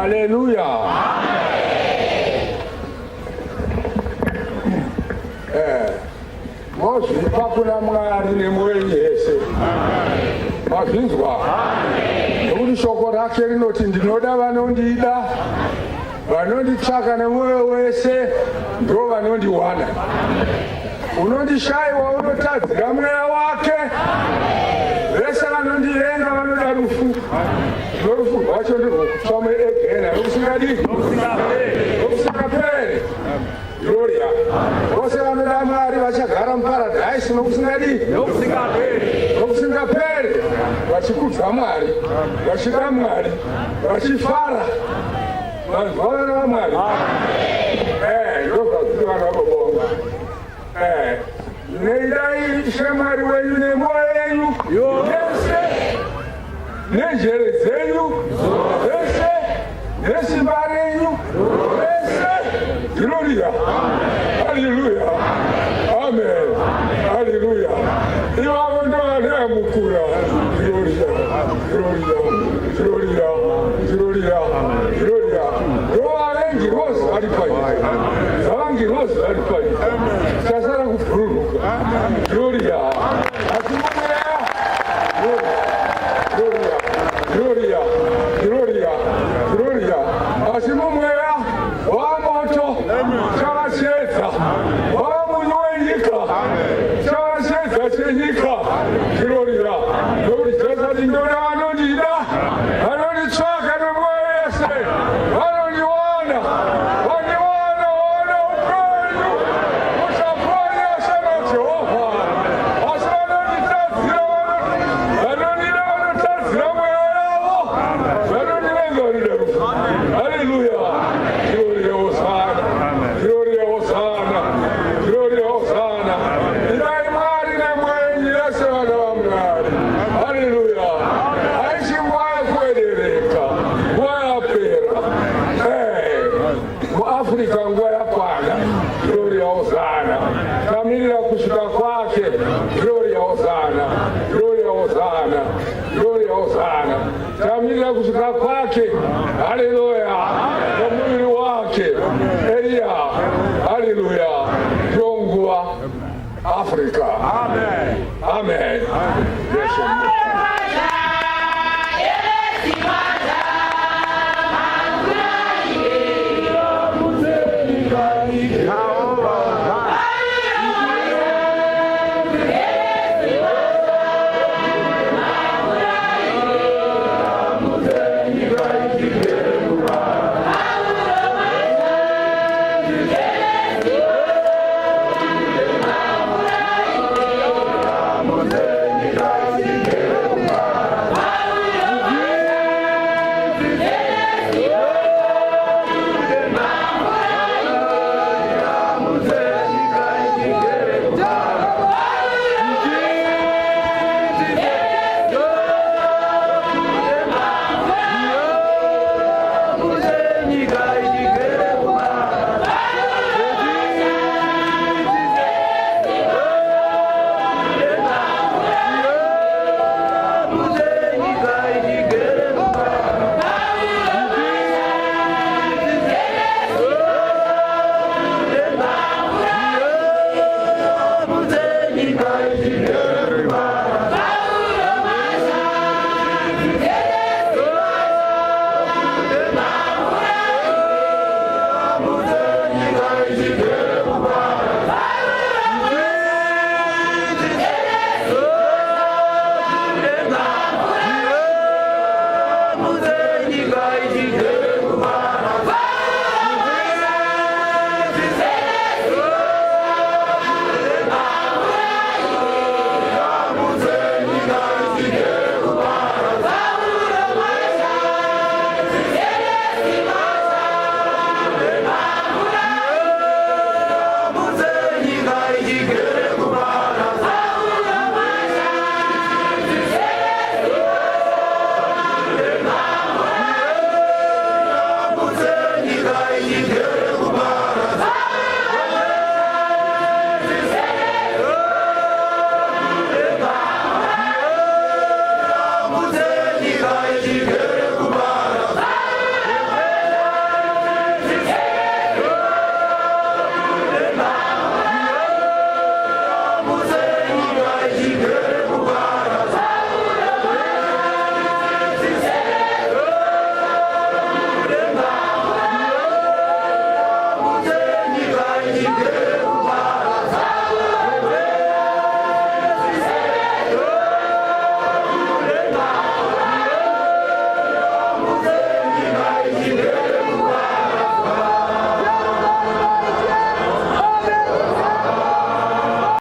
Haleluya. Mozvipa kuna Mwari nemwoyo yese. Mazvinzwa? Nokuti shoko rake rinoti ndinoda vanondida, vanonditsvaka nemwoyo wese ndo vanondiwana. Unondishayiwa unotadzira mweya wake. Vese vanondivenga vanoda rufu. Norufu rwacho ndirwokutsva egena nokusingaperi. Gloria. Vose vanoda Mwari vachagara muparadhaisi nokusingaperi, vachikudza Mwari, vachida Mwari, vachifara. Vanhu vavana vaMwari. Ndozvakuti vanhu vanobonga. Neidai Mwari wenyu nemwoyo yenyu yese, nenjere dzenyu dzese, nesimba renyu rese. Gloria. Haleluya. Amen. Haleluya. Ivavo ndo vanhu vamukura. Gloria. Gloria. Gloria. Gloria. Gloria. Ndovangirozi vari panyika. Vangirozi vari panyika. Chasara kubhururuka. Gloria. Asimumweya. Gloria. Gloria. Gloria. Gloria. Asimumweya wamoto chavachedza, wamunyu wenyika chavachedza chenyika. Gloria. Nokuti Jesu ati ndoda vanondida, vanonditsvaka nemwoyo yese, vanondiwana, vandiwana vaona upenyu huchaponyesa naJehovha. Asi vanonditadzira, vanondida vanotadzira mweya yavo, vanondivenga vanoda rufu. Haleluya. Gloria Hosanna. Gloria Hosanna. Gloria Hosanna. Idai Mwari nemwenyu yese vana vaMwari. Haleluya. Haishi nguva yekuedereka, nguva yapera. MuAfrica nguva yakwana. Gloria Hosanna. Tamirira kusvika kwake. Gloria Hosanna. Gloria Hosanna. Gloria Hosanna. Tamirira kusvika kwake. Haleluya.